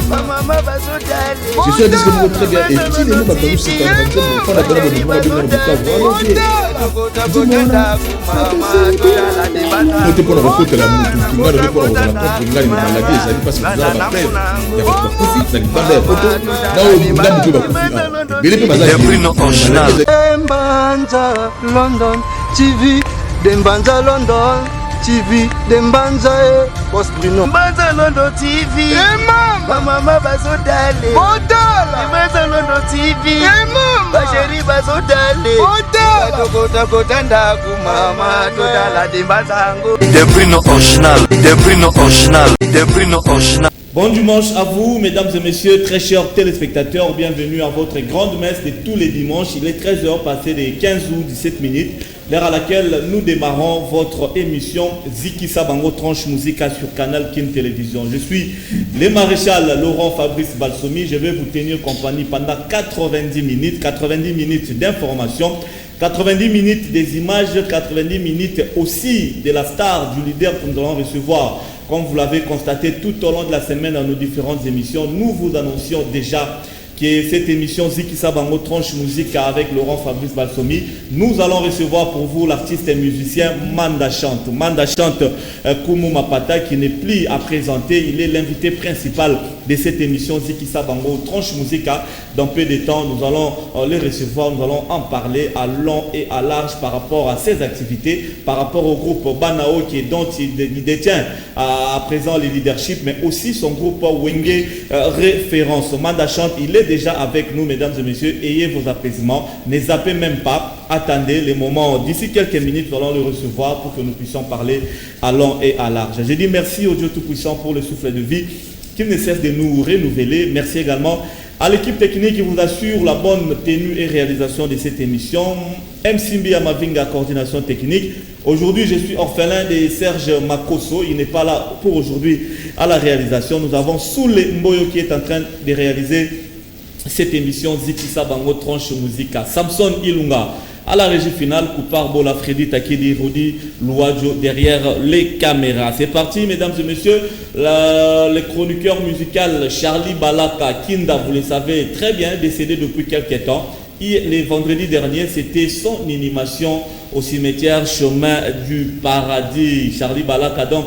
Je suis un disque nouveau très bien. Et si les mots m'appellent, c'est quand même on appelle le mouvement de Côté pour la recette, la moutou, qui m'a donné pour la rencontre, il y a une maladie, ça dit parce que vous avez la paix. Il y a votre profit, ça dit pas de photo. Là où vous n'avez pas profit. Mais les peu bazar. Dembanza London TV, Dembanza London TV, Dembanza Boss Bruno. Dembanza London TV. Mama bazodale. Bodala. Dembanza London TV. Mama. Chérie bazodale. Bodala. Kota kota ndaku mama todala Dembanza ngo. Dembrino original, Dembrino original, Dembrino original. Bon dimanche à vous, mesdames et messieurs, très chers téléspectateurs. Bienvenue à votre grande messe de tous les dimanches. Il est 13h passé des 15 ou 17 minutes, l'heure à laquelle nous démarrons votre émission Ziki Sabango Tranche Musica sur Canal Kin Télévision. Je suis le maréchal Laurent Fabrice Balsomi. Je vais vous tenir compagnie pendant 90 minutes d'information, 90 minutes des images, 90 minutes aussi de la star du leader que nous allons recevoir. Comme vous l'avez constaté tout au long de la semaine dans nos différentes émissions, nous vous annoncions déjà que cette émission Ziki Sabango Tranche Musique avec Laurent Fabrice Balsomi, nous allons recevoir pour vous l'artiste et musicien Manda Chante. Manda Chante Koumou Mapata qui n'est plus à présenter, il est l'invité principal de cette émission Ziki Sabango Tranche Musique. Dans peu de temps, nous allons les recevoir, nous allons en parler à long et à large par rapport à ses activités, par rapport au groupe Banao dont il détient à présent le leadership, mais aussi son groupe Wenge Référence. Manda Chante, il est déjà avec nous, mesdames et messieurs. Ayez vos apaisements, ne zappez même pas, attendez les moments. D'ici quelques minutes, nous allons le recevoir pour que nous puissions parler à long et à large. Je dis merci au Dieu Tout-Puissant pour le souffle de vie qu'il ne cesse de nous renouveler. Merci également à l'équipe technique qui vous assure la bonne tenue et réalisation de cette émission. Msimbi Amavinga, coordination technique. Aujourd'hui, je suis orphelin de Serge Makoso. Il n'est pas là pour aujourd'hui à la réalisation. Nous avons Soule Mboyo qui est en train de réaliser cette émission Ziki Sabango Tranche Musica. Samson Ilunga à la régie finale, Koupar Bola, Freddy Takidi, Rodi Louadjo derrière les caméras. C'est parti, mesdames et messieurs. Le chroniqueur musical Charlie Balaka Kinda, vous le savez très bien, décédé depuis quelques temps. Les vendredis dernier, c'était son animation au cimetière Chemin du Paradis. Charlie Balaka, donc,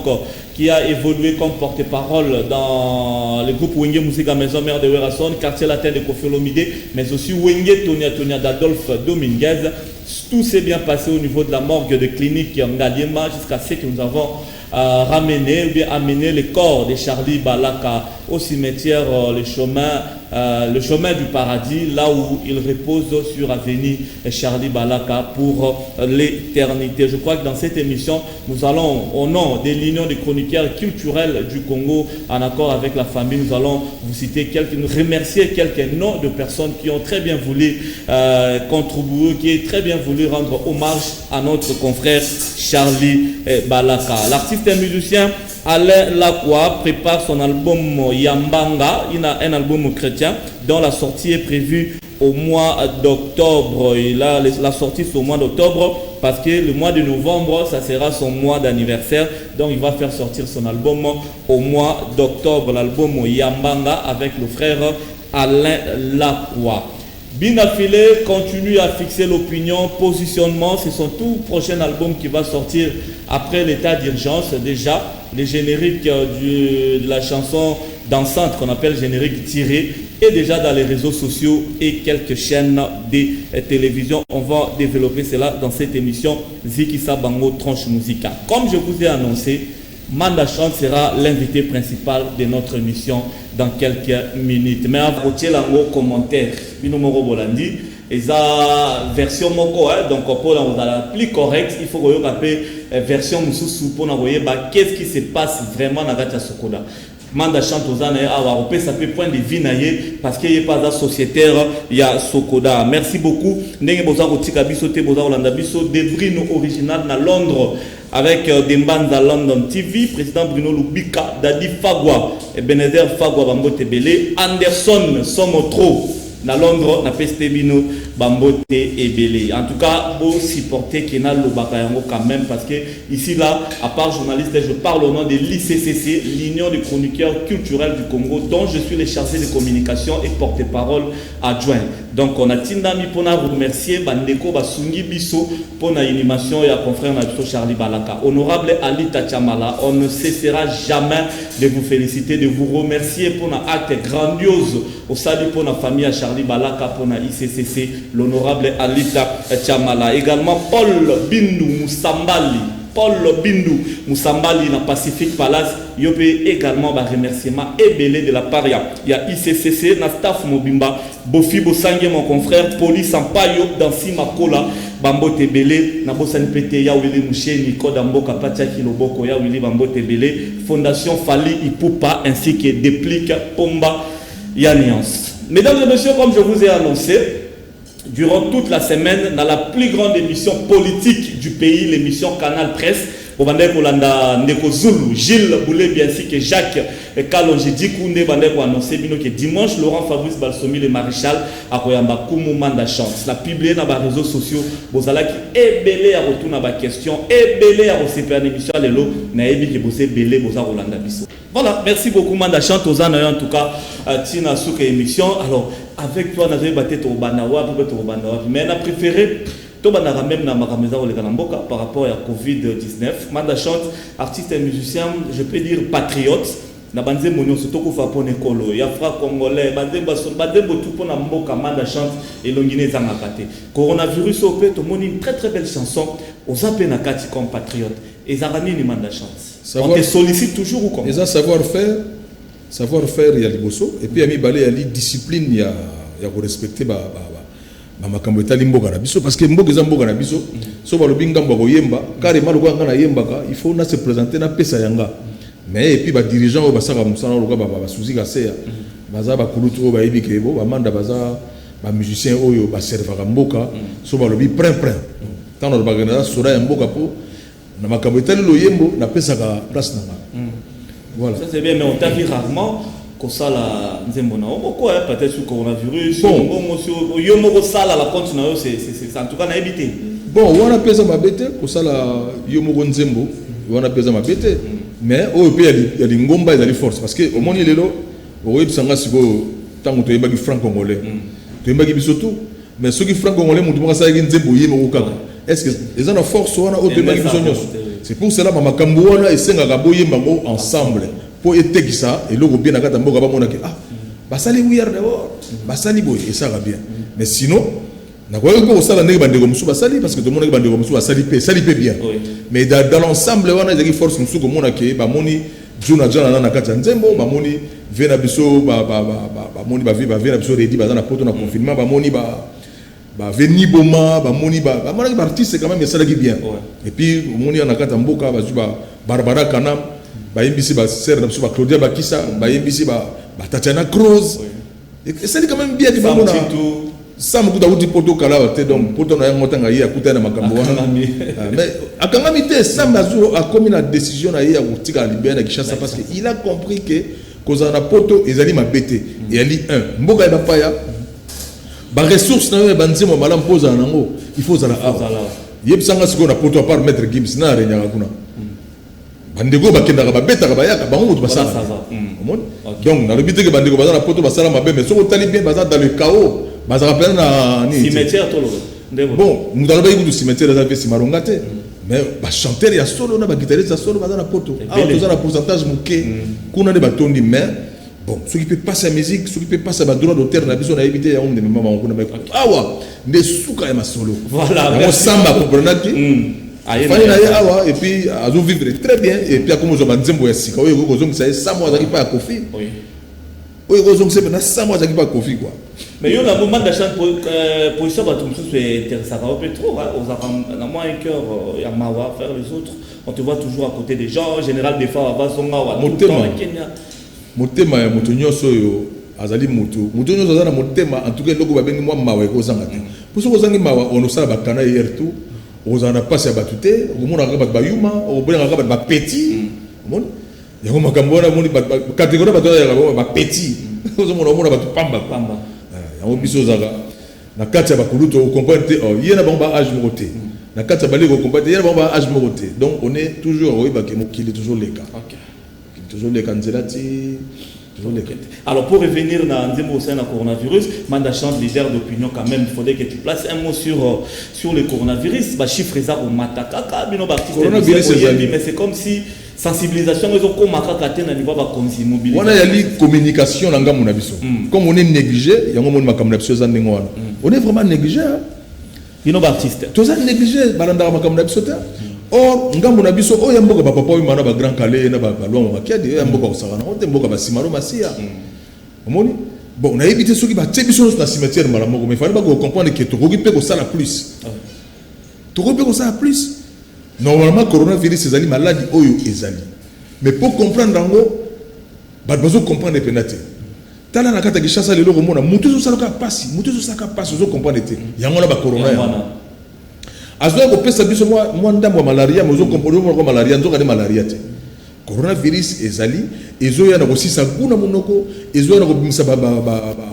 qui a évolué comme porte-parole dans le groupe Wenge Musica Maison Mère de Werason, quartier latin de Kofi Olomide, mais aussi Wenge Tonia d'Adolphe Dominguez. Tout s'est bien passé au niveau de la morgue de clinique Ngaliema jusqu'à ce que nous avons ramené ou bien amené le corps de Charlie Balaka au cimetière le chemin du paradis, là où il repose sur avenue Charlie Balaka pour l'éternité. Je crois que dans cette émission, nous allons, au nom de l'Union des chroniqueurs culturels du Congo, en accord avec la famille, nous allons vous citer remercier quelques noms de personnes qui ont très bien voulu contribuer, qui ont très bien voulu rendre hommage à notre confrère Charlie Balaka. L'artiste et musicien Alain Lacroix prépare son album Yambanga. Il a un album chrétien dont la sortie est prévue au mois d'octobre. Il a la sortie au mois d'octobre parce que le mois de novembre, ça sera son mois d'anniversaire. Donc il va faire sortir son album au mois d'octobre. L'album Yambanga avec le frère Alain Lacroix. Binafile continue à fixer l'opinion, positionnement. C'est son tout prochain album qui va sortir après l'état d'urgence. Déjà, le générique de la chanson dansante qu'on appelle générique tiré est déjà dans les réseaux sociaux et quelques chaînes de télévision. On va développer cela dans cette émission Ziki Sabango Tranche Musica. Comme je vous ai annoncé, Manda Chante sera l'invité principal de notre émission dans quelques minutes. Mais avant de vous commentaire, Binomoro Bolandi, et la version moko, donc pour la plus correcte, il faut que vous ayez version mususu pour voir qu'est-ce qui se passe vraiment dans la Sokoda. Manda Chante aux années à peut ça peut point de vie parce qu'il n'y a pas de sociétaire il y a Sokoda. Merci beaucoup. Ndenge boza kotika biso te boza olanda biso Debrino original na Londres avec Dembanza London TV, président Bruno Lubika, Dadi Fagwa, Ebenezer Fagwa Bambote Belé, Anderson Somotro na Londres na Pestebino Bambote et Belé. En tout cas, beau supporter Kenal Lobakayango quand même, parce que ici, là, à part journaliste, je parle au nom de l'ICCC, l'Union des chroniqueurs culturels du Congo, dont je suis le chargé de communication et porte-parole adjoint. Donc, on a Tindami pour remercier Bandeko Basungi Bisso pour l'animation et à confrère Nabiso Charlie Balaka. Honorable Ali Tachamala, on ne cessera jamais de vous féliciter, de vous remercier pour un acte grandiose au salut pour la famille à Charlie Balaka, pour la ICCC, l'honorable Ali Tachamala. Également, Paul Bindu Moussambali. Paul Bindu Moussambali dans Pacific Palace. Il y a également un remerciement ébélé de la part. Il y a ICCC, Nastaf Mobimba, Bofi Bosangue, mon confrère, Police Sampayo, dans Simakola, Bambo Tebele, Nabosani Pete, Yawili Mouché, Nico Damboka, Patia Kiloboko, Yawili Bambo Tebele, Fondation Fali Ipupa, ainsi que Déplique Pomba Yaniance. Mesdames et messieurs, comme je vous ai annoncé, durant toute la semaine, dans la plus grande émission politique du pays, l'émission Canal Presse, Gilles Boulé, ainsi que Jacques Kalonjidi Koundé, a annoncé que dimanche, Laurent Fabrice Balsomi, le maréchal, a Koyamba Koumouman da chance. La publié dans les réseaux sociaux, Bozala qui est belé à retour dans la question, est belé à recevoir une émission à l'élo, naïbi qui bossé belé, Boza Rolanda Bisso. Voilà, merci beaucoup, Manda Chante, aux en tout cas, Tina Souk émission. Alors, avec toi, on avait battu au Banawa, mais on a préféré. Même par rapport à Covid-19. Manda Chante, artiste et musicien, je peux dire patriote. Na banze monyo surtout fa pone kolo ya fra congolais banze tout pour na mboka Manda Chante et longine zangakate. Coronavirus au peut moni une très très belle chanson aux appels na kati comme patriote et zarani ni Manda Chante. On te sollicite toujours ou comment? Et ça savoir faire il y a liboso et puis ami balé il y a discipline il y a respecter makambo etali mboka na biso parce que mboka eza mboka na biso so balobi ngambo koyemba carrément lokwa ngana yembaka il faut na se présenter na pesa yanga mais et puis ba dirigeant o basaka musana lokwa ba suzi ka seya baza ba kulutu o ba yibike bo ba manda baza ba musicien oyo ba servaka mboka so balobi prin tano ba gana sura ya mboka po na makambo etali loyembo na pesa ka place na voilà ça c'est bien mais on t'a vu rarement comme ça la nzembona pourquoi peut-être sur coronavirus bon yo moko sala la compte na yo c'est en tout cas na éviter bon wana pesa mabete ko sala yo moko nzembo wana pesa mabete mais o pe ya lingomba ya force parce que au moni lelo o websanga siko tango to yebaki franc congolais to yebaki biso tout mais ceux qui franc congolais mutu moko sala nzembo yemo ko kaka est-ce que les ana force wana o to yebaki biso nyos c'est pour cela makambo wana esenga ka boyemba ngo ensemble pour être ça et le bien à gata mboka ba monaki ah basali wiyar d'abord basali boy et ça va bien mais sinon na quoi ko sala ndenge bande ko musu basali parce que tout le monde bande ko musu basali pe bien mais dans l'ensemble wana ezaki force musu ko monaki ba moni juna na kata nzembo ba moni vena biso ba moni ba vena biso redi ba na poto na confinement ba moni ba veni boma ba moni ba monaki ba artiste quand même ça qui bien et puis moni na kata mboka ba juba Barbara Kanam ba imbisi ba ser na ba Claudia Bakissa ba imbisi ba Tatiana Cruz et c'est quand même bien que ba mona sam kuta uti poto kala te donc poto na ngota ngai akuta na makambo wana mais akangami te sam azuro a commis la décision na ya kutika libérer na Kinshasa parce que il a compris que kozana poto ezali mabete et ali 1 mboka ya paya ba ressources na ba nzimo malam poza nango il faut zala yebsanga siko na poto à part maître Gims na renyaka kuna bandeko bakendaka babetaka bayaka bango moto basala donc na lobite ke bandeko bazana poto basala mabe mais soko tali bien baza dans le chaos baza rappelle na ni cimetière tolo bon nous allons bayi du cimetière za pesi maronga te mais ba chanteur ya solo na ba guitariste ya solo bazana poto ah tozana pourcentage muke kuna ne batondi mais bon ceux qui peut passer la musique ceux qui peut passer ba droit d'auteur na biso na éviter ya onde mama ngona ba awa nde suka ya masolo voilà on samba comprenaki et puis à vivre très bien et puis à comme je m'en sika oui kozong ça 100 mois pas à Kofi oui kozong c'est maintenant 100 mois pas à Kofi quoi mais il y a un moment d'achat position ba tout c'est intéressant un peu trop aux a moins un cœur ya mawa faire les autres on te voit toujours à côté des gens en général des fois va songa wa motema ya moto nyonso yo azali moto nyonso azana motema en tout cas loko ba bengi moi mawa ko zanga te pour ce kozangi mawa on osala bakana hier tout aux en a passé à batute au monde a rabat bayuma au bon a rabat ba petit monde ya ko makambona moni ba catégorie ba toya ba petit au monde ba pamba ya o biso zaka na kati ya bakulu to comprendre oh yena ba âge moroté na kati ya balé ko comprendre yena ba âge moroté donc on est toujours oui ba qu'il est toujours les cas OK toujours les candidats alors pour revenir dans le coronavirus, Manda Chante, leader d'opinion quand même, il faudrait que tu places un mot sur le coronavirus. Bah chiffre ça au matakaka, mais c'est comme si sensibilisation ils ont comme makaka na niveau ba mobilisation. On a la communication dans ngamu na biso. Comme on est négligé, yango mon makamna biso za ndengwana. On est vraiment négligé. Bino ba artiste. Tous négligé balanda makamna biso ta. Or ngambo na biso oyo mboka ba papa oyo mana ba grand calais na ba lwa makiadi oyo mboka osakana on te mboka ba simaro masia omoni bon on a évité ceux qui ba tebiso na cimetière mala moko mais fallait pas comprendre que to kokipe ko sala plus to kokipe ko sala plus normalement coronavirus ezali maladie oyo ezali mais pour comprendre ngo ba besoin comprendre penate tala na kata kishasa lelo ko mona mutu zo sala ka passe zo comprendre te yango na ba corona azoya ko pesa biso moi ndambo malaria mozo comprendre mo malaria nzoka de malaria te coronavirus ezali ezoya na ko sisa kuna monoko ezoya na ko bimisa ba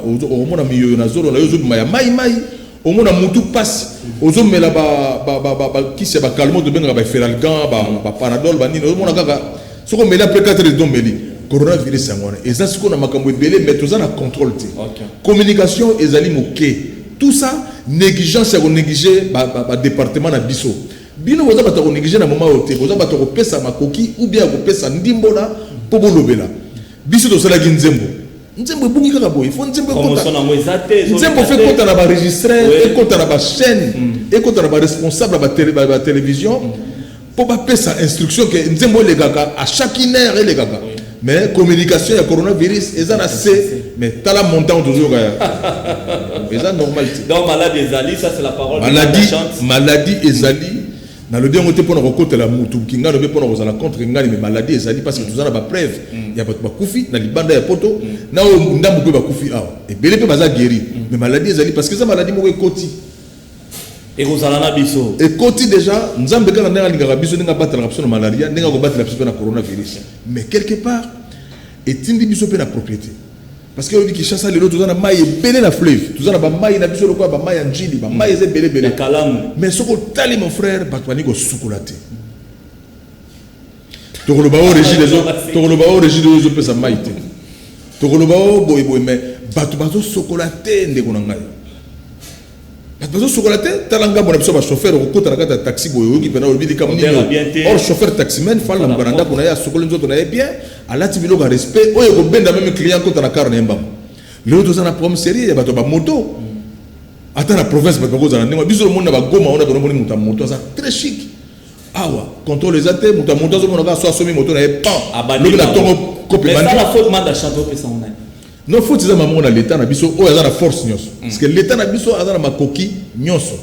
omona miyo na zolo na yozo maya mai omona mutu passe ozo mela ba kisi ba calmo de benga ba feralgan ba panadol ba nini omona kaka soko mela pe 4 de meli coronavirus ngona eza siko na makambo ebele mais toza na contrôle te communication ezali moke tout ça négligence à négliger ba département na biso bino boza bato négliger na moment ote boza bato ko pesa makoki ou bien ko pesa ndimbola po bolobela biso to sala nzembo bungi kaka boy fo nzembo fait compte na ba registrer et compte na ba chaîne et compte na ba responsable ba télévision pour ba pesa instruction que nzembo le gaga à chaque heure le gaga mais communication ya coronavirus eza na C mais tala montant toujours eza normal donc maladie ezali ça c'est la parole maladie ezali na le dernier pour na côté la mutu kinga no be pour na contre ngani mais maladie ezali parce que tozana ba preuve ya ba kufi na libanda ya poto na o ndambu pe ba kufi awa et belé pe baza guéri mais maladie ezali parce que ça maladie moko ekoti et kozalana biso ekoti déjà nzambe kana ndanga lingaka biso ndanga batala biso na malaria ndanga ko batala biso na coronavirus mais quelque part etindi biso pe na propriété parce que on dit que chasse les autres na maille belé na fleuve tozana ba maille na biso lokwa ba maille ya njili ba maille ze belé kalamu mais soko tali mon frère batwani ko sukulaté tokoloba o régime les autres tokoloba o régime les autres pe sa maille te tokoloba o boy mais bato sokolaté ndeko na ngai bato sokolaté talanga bona biso ba chauffeur ko kota na kata taxi boyo ki pena olbidi kam ni or chauffeur taximan falla mbananda kuna ya sokolo nzoto na bien alati bilo ka respect oyo ko benda même client kota na car na mbam le autres na problème sérieux ya bato ba moto ata na province bato ko zana ndima biso mona ba goma ona bono moni muta moto ça très chic awa contrôle les até muta moto zo mona ka so asomi moto na e pan le na tongo copie mais ça la faute Manda Chante pe ça on a non faut dire maman na l'état na biso o azana force nyos parce que l'état na biso azana makoki nyoso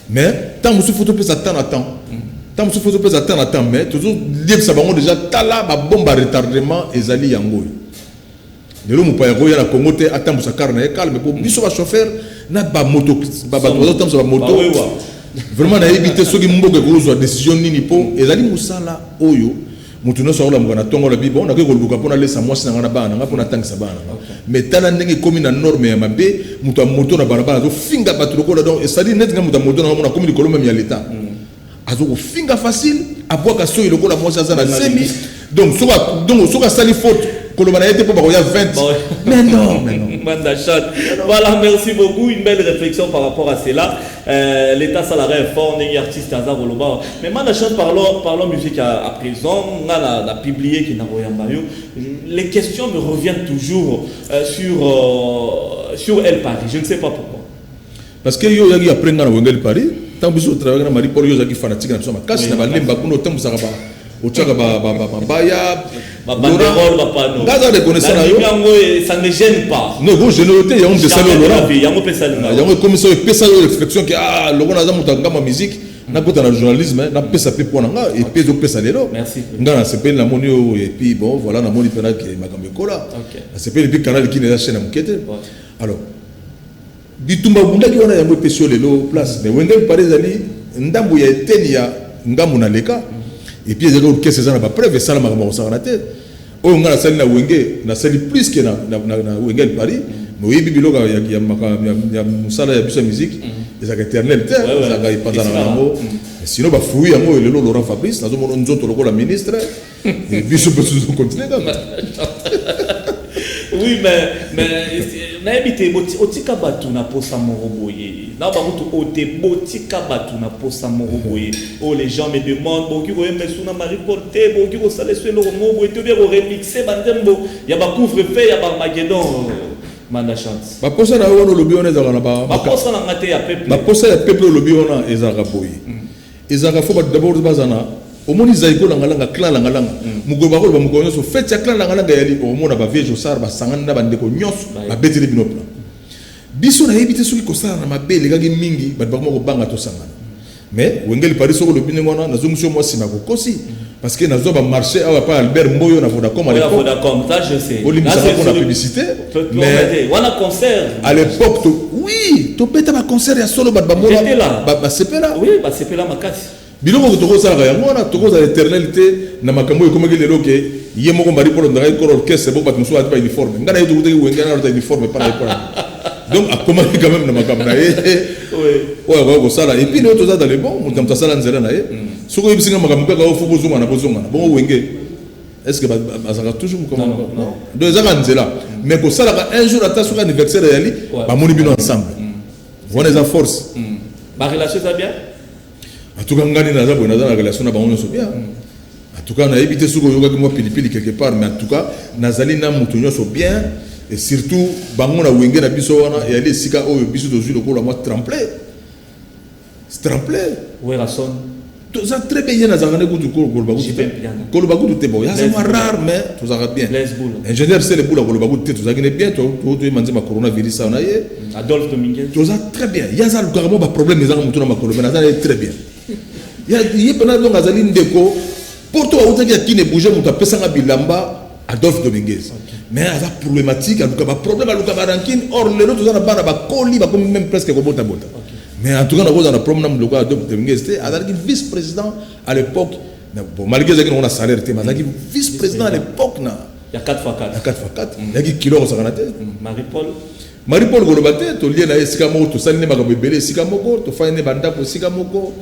mais tant musu photo pe ça temps tant musu photo pe ça temps mais toujours libre ça bango déjà tala ba bomba retardement ezali yango lelo mu pa ya na Congo te atambu sa car na calme pour biso ba chauffeur na ba moto ba temps ba moto vraiment na éviter ceux qui mboke ko zo décision nini po ezali musala oyo mutu no sola mwana tongo la bibo on a que luka pona lesa mwasi na bana nga pona tangisa bana mais tala ndenge komi na norme ya mabe mutu moto na barabara zo finga batuloko la donc ça dit net nga mutu moto na mona komi likolo même ya l'état azo ko finga facile abwaka so iloko la mwasi azana semi donc soka sali faute koloba na été pour ba ya 20 mais non Manda Chante. Voilà, merci beaucoup. Une belle réflexion par rapport à cela. L'état salarié est fort, on est artiste à Zaroloba. Mais Manda Chante, parlons musique à présent. On a publié qu'il n'a rien maillot. Les questions me reviennent toujours sur El Paris. Je ne sais pas pourquoi. Parce que yo yagi après ngana wengel Paris. Tant biso travailler na Marie Paul yo yagi fanatique na soma. Kasi na balemba kuno tembu sakaba. Otchaka baya banderole pano ngaza reconnaissance na yo ça ne gêne pas non vous générosité ya on de salon Laurent yango pesa linga yango commission pesa yo réflexion que logo na za mutanga ma musique na kota na journalisme na pesa pe pona nga et peso pesa lelo merci ngana c'est la moni et puis bon voilà na moni pena que makambe kola c'est pe le canal qui na chaîne mukete alors bitumba bunda ki wana yango pesio lelo place mais wengel Paris ali ndambu ya eteni ya ngamu na leka et puis ils ont qu'est-ce que ça n'a preuve ça la maman ça na tête oh on a la salle na wenge na salle plus que na wenge Paris mais oui biloko ya musala ya biso musique ezaka éternel te ezaka ipanzana nango sinon bafuyi yango elelo Laurent Fabrice nazomona nzoto lokola ministre biso pe continuer kaka. Oui, mais naebite otika batu na posa moko boye. Na ba mutu ote botika batu na posa moko boye. Oh, les gens me demandent boki ko emesu na Marie Porté, boki ko sale so eloko moko boye to bien ko remixer bandembo. Ya ba couvre-feu ya ba Armageddon. Manda chance. Ba posa na wono lobi ona ezaka na ba. Ba posa na ngate ya peuple. Ba posa ya peuple lobi ona ezaka boye. Ezaka fo ba d'abord bazana. Omoni zaiko langalanga clan langalanga mugoba ko ba mugonyo so fait ya clan langalanga yali omona ba viejo sar ba sangana ba ndeko nyos ba beteli binopla biso na yebite soki ko sala na mabele kaki mingi ba ba ko banga to sangana mais wengeli paris soko lo binengona nazongisho moi sima ko kosi parce que nazo ba marché awa pa Albert Mboyo na Vodacom à l'époque Vodacom ça je sais là c'est pour la publicité mais on a concert à l'époque oui to beta ba concert ya solo ba mona ba sepela oui ba sepela makasi biloko toko sala ya ngona toko za éternalité na makambo ekomaki lelo ke ye moko Marie Paul ndaka ko orchestre bo bat muso ati ba uniforme ngana yetu kuteki wengana na uniforme para donc a commencé quand même na makambo na ye ouais ko sala et puis le toza dans le bon mutam sala nzela na ye soko yebisinga makambo ka ko bozonga na bon wenge est-ce que bazaka toujours comment non donc zaka nzela mais ko sala un jour ata sur anniversaire yali ba moni bino ensemble voilà les forces ba relation ça bien. En tout cas, on a une relation avec bien. En tout cas, on a évité ce qu'on a pilipili quelque part, mais en tout cas, Nazali na mutunyo so bien et surtout, bango na wenge na biso wana et aller sika o biso dozu le ko moi tremplé. Tremplé. Ouais, rason. Tout ça très bien na zangane ko du ko bagu. Ko bagu te bo. Ya c'est rare mais tout ça bien. Ingénieur c'est le boula ko bagu te tout ça bien to manzi ma coronavirus ça na ye. Adolphe Dominguez. Tout ça très bien. Ya ça le carrément ba problème les mutu na makolo mais na très bien. Il y a pendant donc azali ndeko pour toi autant qu'il ne bouger muta pesanga bilamba Adolphe Dominguez mais ça problématique aluka ba problème aluka ba ranking or le autres na bana ba koli ba comme même presque ko bota mais en tout cas on a problème na mloko Adolphe Dominguez c'était azali vice-président à l'époque bon malgré ça on a salaire mais azali vice-président à l'époque na il y a 4x4 il y a kilo ça kana te Marie-Paul Golobate to lié na esika moko to saline makambo ebele esika moko to fane banda ko esika moko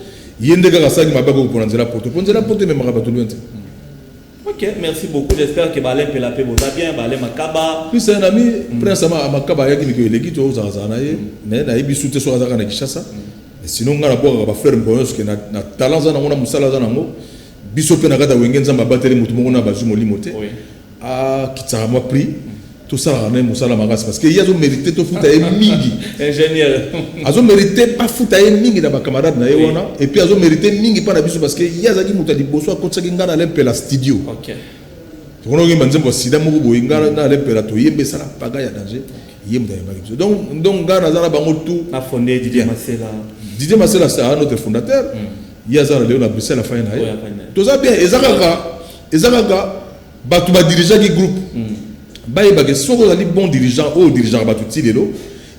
yende kaka saki mabako ko nzela poto même makambo to luente. OK, merci beaucoup. J'espère que Balem peut la paix va bien, Balem Makaba. Puis c'est un ami prince ama Makaba yaki ko eleki to za na ye mais na ibi soute so azaka na Kishasa. Sinon ngana boka ba frère mboyo que na talent za na ngona musala za nango biso pe na kata wengenza mabateli mutu moko na bazumo limote. Oui. Ah kitsa moi prix tout ça on est musala magas parce que il y a zo mérité to futa e mingi ingénieur azo mérité pas futa e mingi na ba camarade na yona et puis azo mérité mingi pas na biso parce que il y a zaki muta liboso akotsa ngana lempe la studio. OK to kono ngi manzembo sida moko boy ngana na lempe la to yembe sala paga ya danger yembe ya biso donc ngana zala bango tout a fondé Didier Masela c'est notre fondateur il y a zala Léon à Bruxelles la fin na ye to za bien ezaka ba tu ba dirigeant qui groupe baye ba que soko ali bon dirigeant ou dirigeant ba tout lelo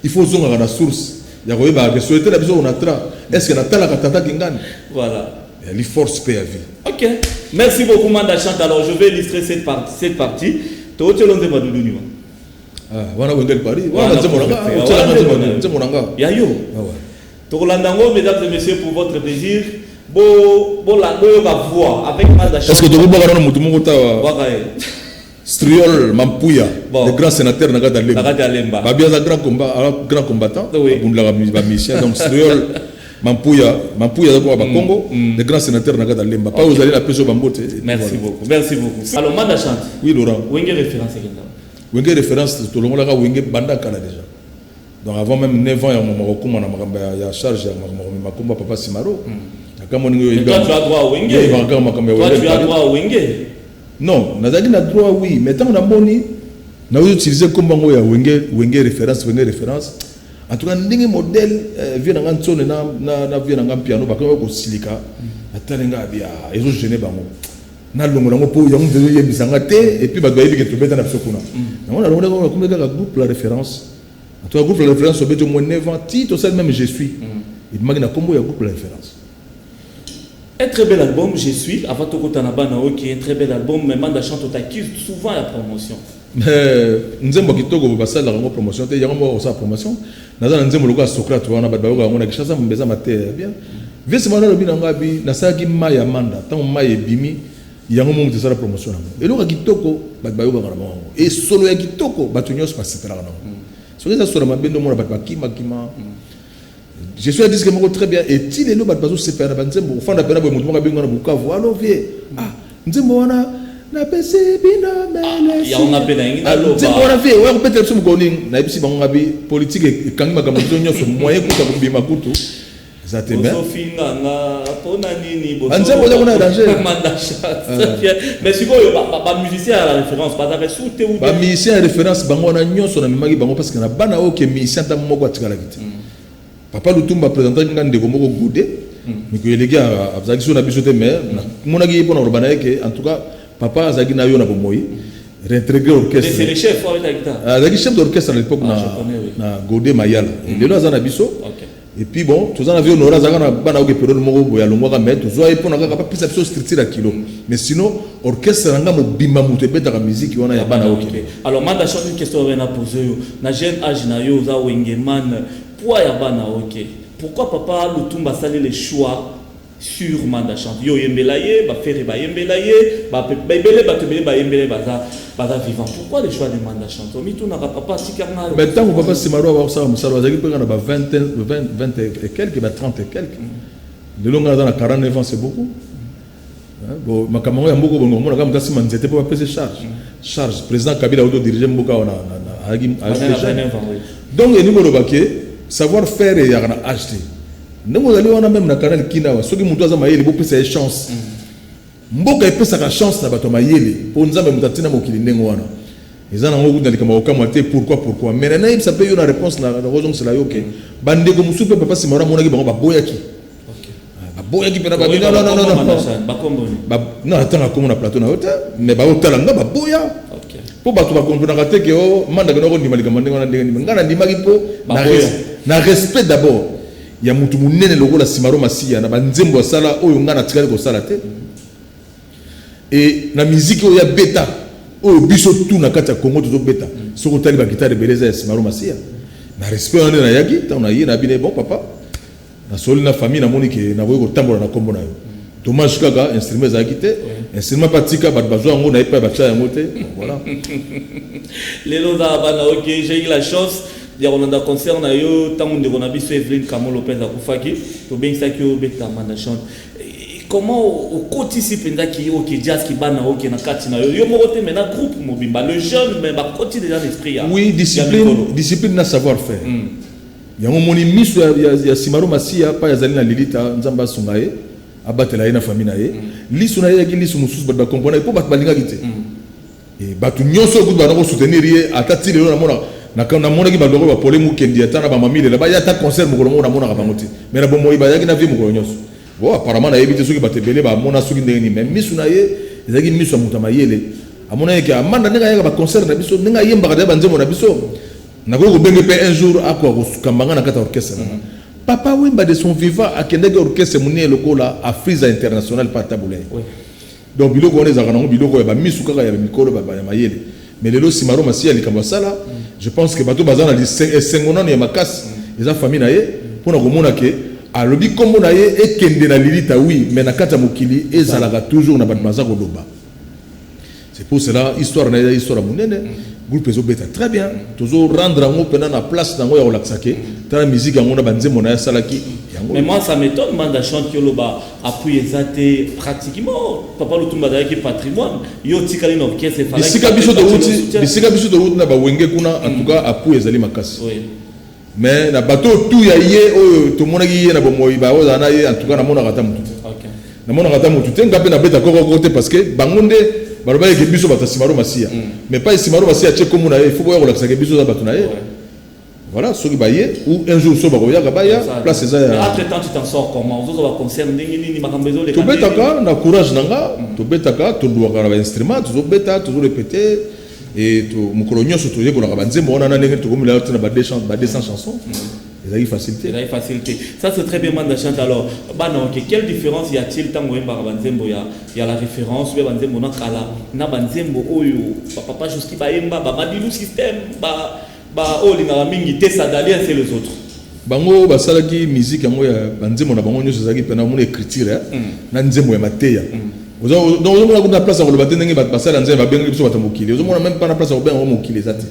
il faut zonga na source ya ko ba que souhaiter la biso on atra est-ce que na tala katata kingani voilà les forces paix à vie. OK, merci beaucoup Manda Chante. Alors je vais illustrer cette partie to tolonze madudu ni wana wendel Paris wana nzemoranga ya yo to landango mesdames et messieurs pour votre plaisir bo la voix avec Manda Chante. Est-ce que tu veux voir mutu moko tawa Striol Mampuya, le grand sénateur Nagada Lemba. Babia est un grand combattant. Michel. Donc Striol Mampuya d'abord à Congo, le grand sénateur Nagada Lemba. Pas vous allez la pêche au Bambote. Merci beaucoup. Alors Manda Chante. Oui Laurent. Wenge référence Wenge référence tout le monde là Wenge Banda Kala déjà. Donc avant même 9 ans il y a charge ma combat papa Simaro. Toi tu as droit à Wenge. Toi tu as droit à Wenge. Non, nazaki na droit oui, mais tant on a moni, na utiliser comme bango ya wenge référence. En tout cas, ndenge modèle vient dans zone na vient dans piano ba ko silika, atalenga bia ezo gêner bango. Na longo nango po ya mdezo yebisanga te et puis ba doyebi ke to beta na sokuna. Na on a longo comme ka groupe la référence. En tout cas, groupe la référence au moins 9 ans, ti to ça même je suis. Il m'a na combo ya groupe la référence. Un très bel album, je suis. Avant tout, qui est un très bel album, mais Manda chante t'accuse souvent la promotion. Nzembo kitoko basa la promotion te yango sa promotion. Naza nzembo loka Socrate wana ba bayoka ngona kishaza mbeza mate bien. Vese mana lobi nanga bi nasaki maya manda tant maye bimi yango mo mutesa la promotion nango. Eloka kitoko ba bayoka ngana mo. Et solo ya kitoko ba tunyos pasitela nango. So ça sur ma bendo mo ba kima. Je suis à dire que très bien et il est là ba bazo separa ba nzembo fanda pena bo mutu mo binga na Bukavu alo vie. Ah nzembo wana na pese bino mele ya on appelle un alo ba on a fait on peut être somme na bisi bango ngabi politique kangi makambo nyonso moyen kuta kumbima kutu ça te met sofinga nga pona nini bo nzembo za kuna danger mais si quoi ba musicien à la référence pas avec sous te ou ba musicien à référence bango na nyonso na mimaki bango parce que na bana o ke musicien ta moko atikala kiti papa Lutumba présentant ngande ko moko goudé mais que les gars abzaki so na bisote mais monaki pona robana ke en tout cas papa azaki na yo na bomoyi réintégré orchestre c'est le chef avec la guitare azaki chef d'orchestre à l'époque na Godé Mayala lelo azana biso et puis bon tous en avion nora azaka na bana oke période moko boya longwa mais tous zo epona kaka pas pisa biso structure à kilo mais sinon orchestre nga mo bimba muté beta ka musique wana ya bana oke alors Manda chante une question na poser yo na jeune âge na yo za wengeman poids ya bana oke pourquoi papa Lutumba sali les choix sur Manda chante yo yembelaye ba faire ba yembelaye ba bebele ba tebele ba yembele baza vivant pourquoi les choix de Manda chante mi tout na papa sikarna mais tant papa Simaro va ça musalo azaki pe na ba 20 et quelques ba 30 et quelques de longa dans la 49 ans c'est beaucoup bon makambo ya mboko bongo mona kama kasi manzete pour passer charge président Kabila auto diriger mboka na donc ni molo baké savoir faire et yana acheter ndemo zali wana même na canal kinawa soki mutu aza mayele bo pesa chance mboka epesa ka chance na bato mayele po nzambe mutatina mokili ndengo wana ezana ngo kundalika maokama te pourquoi mais na ça peut y una réponse na raison c'est la yoke bandeko musupe papa Simara monaki bango baboyaki baboyaki pena ba non attends comme na plateau na hôtel mais ba hôtel nga baboya po bato ba comprendre te que o manda ko ndima likambo ndengo na ndengo ngana ndima kipo na respect d'abord ya mutu munene lokola Simaro Masia na banzembo sala oyo ngana tikali ko sala te et na musique oyo ya beta oyo biso tout na kati ya Congo tozo beta soko tali ba guitare beleza ya Simaro Masia na respect on na yaki ta on a yina bine bon papa na soli na famille na moni ke na boyo ko tambola na kombo na yo dommage kaka instrument za kite instrument patika ba bazo ngo na epa ba cha yango te voilà les lots bana OK j'ai eu la chance ya Rolanda concert na yo tango ndeko na biso Evelyn Kamo Lopez akufaki to bengisa ki o beta Manda chante comment au kotisi penza ki OK jazz ki bana OK na kati na yo moko te mena groupe mobimba le jeune mais ba koti déjà l'esprit oui discipline na savoir faire yango moni miso ya Simaro Masia pa ya zalina Lilita nzamba sungaye abatela ye na famille na ye lisu na ye ki lisu mususu ba comprendre po ba balinga kite et ba tu nyonso ku ba na soutenir ye atati lelo na mona na mona ki ba ndoko ba pole mu kendi atana ba mamile la ba ya ta concert mu ko mona mona ka bangoti mais na bomo ba ya ki na vie mu ko nyonso bon apparemment na yebite soki ba tebele ba mona soki ndeni mais misu na ye ezaki misu mutama yele amona ye ki amanda nenga ya ba concert na biso nenga yemba ka ba nzemo na biso na ko benge pe un jour akwa ko kambanga na kata orchestre papa Wemba de son vivant akendeke orchestre munie lokola Afriza International pa tabule donc biloko on ezaka nango biloko ya ba misu kaka ya mikolo ba ya mayele mais lelo Simaro Masia likambo sala je pense que bato bazana li sengonano ya makasi eza famille na ye pona komona ke alobi kombo na ye ekende na Lilita oui mais na kata mokili ezalaka toujours na bato bazako loba c'est pour cela histoire na histoire munene groupe ezo beta très bien toujours rendre yango pena na place nango ya relaxake ta musique yango na banzembo na salaki yango mais moi ça m'étonne Manda chante que loba appui ezate pratiquement papa Lutumba da ki patrimoine yo tikali no orchestre fala bisika biso de route na ba wenge kuna en tout cas appui ezali makasi oui mais na bato tout ya ye oyo to mona ki ye na bomoyi ba oza na ye en tout cas na mona kata mutu OK na mona kata mutu te ngape na beta koko côté parce que bangonde baroba ke biso bata Simaro Masia mais pas Simaro Masia che comme na ye faut boya relaxa ke biso za batu na ye voilà soki ba ye ou un jour so ba koya ka ba ya place eza mais entre temps tu t'en sors comment vous va concert ndingi nini makambo ezo le to betaka na courage nanga to betaka to doaka na ba instrument to beta to répéter et to mukolo nyonso to yekola ka banzembo ona na ndenge to komila na ba 200 chansons Il y a facilité. Il y a facilité. Ça c'est très bien Mandachant. Alors, bah non, quelle différence y a-t-il tant que Banzembo il y a la référence où Banzembo na kala na Banzembo oyo papa jusqu'à baemba ba madilu système ba oh linga mingi te sadali c'est les autres. Bango basalaki musique yango ya Banzembo na bango nyose zaki pena mon écriture na Nzembo ya mateya. Donc on a place à le battre ndenge basala Nzembo ba bengi biso batamokili. On a même pas na place à bengi mokili zati.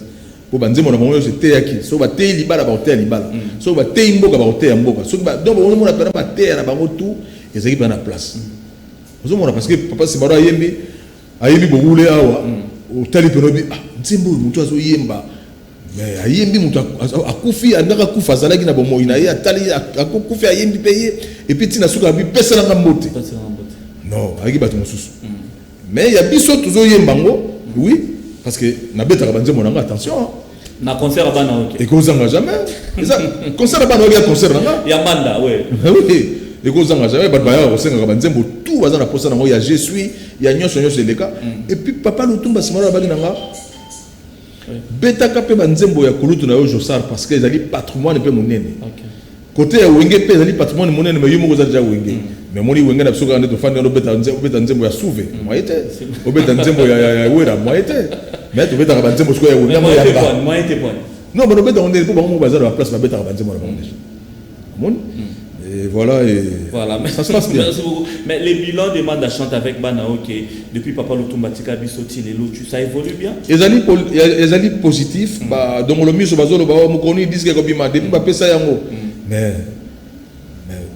Po Banzembo na bango c'était yaki. So ba te libala ba te libala. So ba te mboka ba te mboka. So ba donc on a pena ba te na bango tout ezaki pena place. On a parce que papa c'est baro ayembi bogule awa. O tali peno bi Nzembo mutu azo yemba. Mais ayembi mutu akufi andaka kufa zalaki na bomo ina ye atali akufi ayembi payer et puis tina suka bi pesa na mbote. Non, ayaki batu mususu. Mais ya biso toujours yembango, oui, parce que na beta Banzembo nanga attention. Na concert bana OK. Et kozanga jamais. Ça concert bana OK concert nanga. Ya manda ouais. Oui. Et kozanga jamais batu baya kosenga Banzembo tout baza na posa nango ya je suis, ya nyonso leka. Et puis papa Lutumba simara bagi nanga. Beta kapé Banzembo ya kulutu na yo Josar parce que ezali patrimoine pe monene. OK. Côté ya wenge pe ezali patrimoine monene mais yumo kozali ja wenge. Mais moni wenge na biso kana to fandi no beta Nzembo ya souve. Moi était. O beta Nzembo ya wera moi était. Mais to beta Banzembo sko ya wenge moi ya. Moi était point. Non, mais beta on est pour bango bazar la place na beta Banzembo na bango déjà. Mon et voilà voilà, ça se passe bien. Merci beaucoup. Mais les bilans de Mandachant avec Bana OK depuis papa Lutumba tika bisoti lelo tu ça évolue bien. Ezali positif ba donc le miso bazolo ba mo koni disque ko bima depuis ba pesa yango. Mais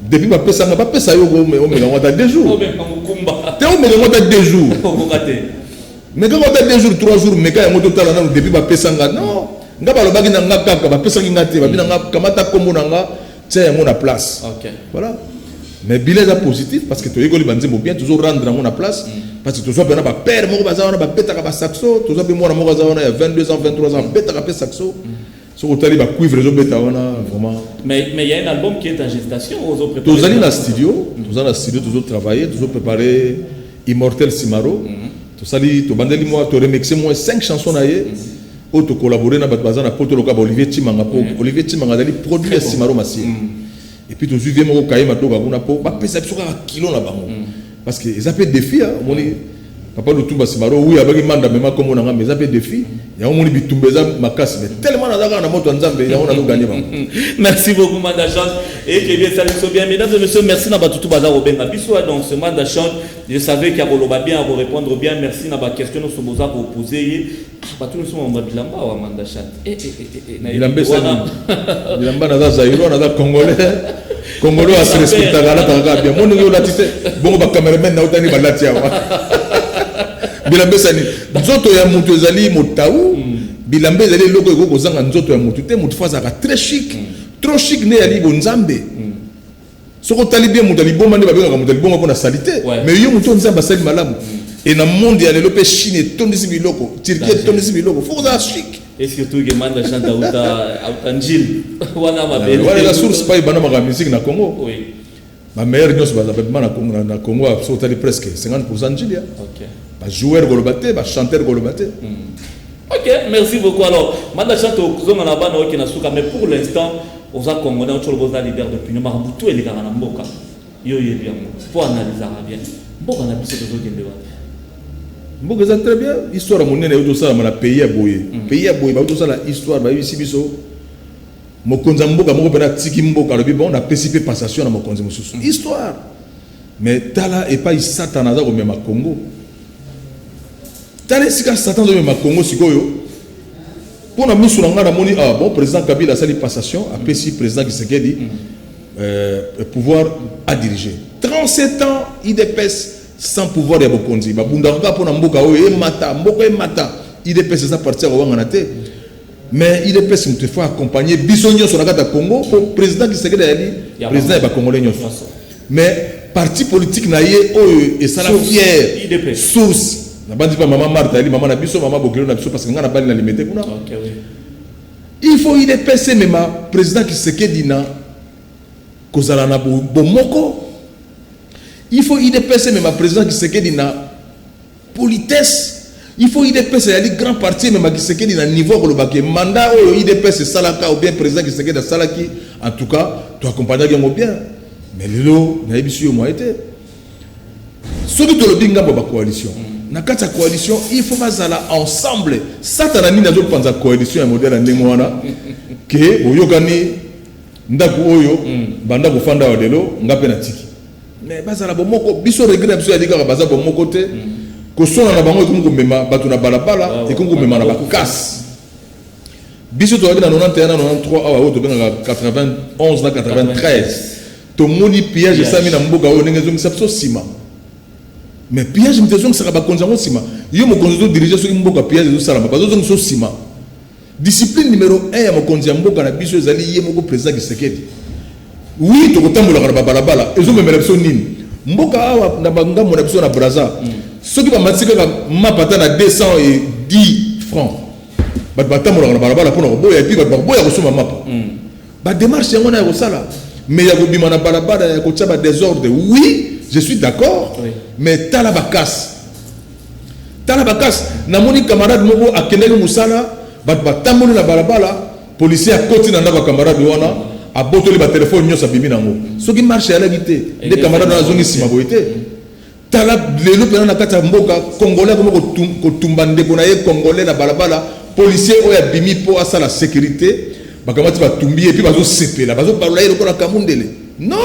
depuis ba pesa nga ba pesa yo go mais on me ngota 2 jours. Te on me ngota 2 jours. Mais quand on a 2 jours 3 jours mais quand yango total na depuis ba pesa nga non. Nga ba lo bagi na nga kaka ba pesa nga te ba bina nga kamata kombo na nga tiens mon place. OK. Voilà. Mais bilan est positif parce que tu es Banzembo bien toujours rendre dans mon place parce que tu sois bien ba père mo bazana ba beta ka ba saxo tu sois bien moi mo bazana il y a 22 ans 23 ans beta ka saxo so otali ba cuivre zo beta wana vraiment. Mais il y a un album qui est en gestation aux autres préparés. Tous allés dans le studio, tous allés dans le studio, tous travailler, tous préparer Immortel Simaro. Tous allés to bandeli moi to remixer moi 5 chansons naie. Auto collaborer na bazana poto loka Olivier Timanga po Olivier Timanga dali produire Simaro Massi. Et puis tous viens mo kaima to ba kuna po ba pesa biso ka kilo na bango. Parce que ils appellent défi moni papa Lutumba Simaro oui avec manda même comme on a mais appellent défi. Ya moni bitumbeza makasi mais tellement na moto nzambe ya on a gagné bango. Merci beaucoup Mandachant et que bien salut bien mesdames et messieurs merci na batutu bazar obenga biso donc ce Mandachant je savais qu'il y a Roloba bien à vous répondre bien merci na ba question no soboza pour poser batu no somo bilamba wa Mandachant bilamba na za Zaïro na za Congolais a se respecter la tanga bien mon yo latite bon ba cameraman na utani balati yawa bilamba sani nzoto ya mutu ezali motau bilamba ezali loko eko kozanga nzoto ya mutu te mutu faza ka très chic trop chic ne ali bonzambe soko tali bien mutu ali bomba ne ba benga mutu ali bomba pona salité mais yo mutu nzamba sali malamu et na monde ya lelo pe Chine tondisi biloko Turquie tondisi biloko faut ça chic et surtout que Mandachant a Njil wana mabele voilà la source pas bana ma musique na Congo oui ma meilleure news baza na Congo so tali presque 50% Njil ya OK ba joueur golobate ba chanteur golobate. OK merci beaucoup alors Mandachant kozonga na bana OK na suka mais pour l'instant oza Congolais on choloboza leader d'opinion Mabutu elekaka na mboka yo yebi yango pour analyser bien mboka na biso tozokende wa mboka za très bien histoire monene yo tosala na pays ya boye ba tosala histoire ba ici biso mokonza mboka moko pena tiki mboka lobi bon na participer passation na mokonzi mususu histoire mais tala et pas Satan za ko mema Congo tala sika Satan zo mema Congo sikoyo pona misu na ngana moni bon président Kabila sali passation après si président Tshisekedi pouvoir à diriger 37 ans IDPS sans pouvoir ya bokonzi babundaka pona mboka oyo emata mboka emata IDPS ça partir au wangana te mais IDPS mutu faut accompagner biso nyonso na kata Congo pour président Tshisekedi ali président ya ba congolais nyonso mais parti politique na ye oyo et ça la fière source na bandi pa maman Martha ali maman na biso maman Bokelo na biso parce que ngana bali na limité kuna OK oui il faut IDPS même président Tshisekedi na kozala na bomoko. Il faut IDPS même président Tshisekedi na politesse il faut IDPS y grand parti mais qui sekedi na niveau le baké mandat au IDPS salaka ou bien président qui sekedi salaki en tout cas tu accompagner bien mais lelo na biso yo moi été ce que tu le binga ba coalition na kati ya coalition il faut bazala ensemble satana ni nazo panza coalition ya modèle ndenge wana ke oyokani ndako oyo banda ko fanda wadelo ngape na tiki mais bazala bomoko biso regret biso ya dika baza bomoko te ko sona na bango ko mema batu na balabala et ko mema na bakas biso to na 91 na 93 awa o to benga 91 na 93 to moni piège sami na mboka oyo ndenge zongi sapso sima mais piège mtezo saka ba konza sima yo mo konzo diriger so mboka piège zo sala ba zo so sima discipline numéro 1 ya mo konza mboka na biso ezali ye moko président Kisekedi oui to kotambola kana balabala ezo memela biso nini mboka awa na bangambo na biso na Brazza soki ba matika ka mapata na 210 francs ba batambola kana balabala pona boya epi ba boya ko soma mapa ba démarche yango na ko sala mais ya ko bima na balabala ya ko tsaba désordre oui je suis d'accord oui. Mais tala bakas na moni camarade moko akendeli musala ba tambola na balabala policier a koti na ndako camarade wana a botoli ba téléphone nyosa bimi nango soki marché ala gité des camarades na zone sima boité tala lelo pena na kata mboka congolais ko tumba ndeko na ye congolais na balabala policier oya bimi po asa la sécurité bakamati ba tumbi et puis bazo sepela bazo parler ko na kamundele non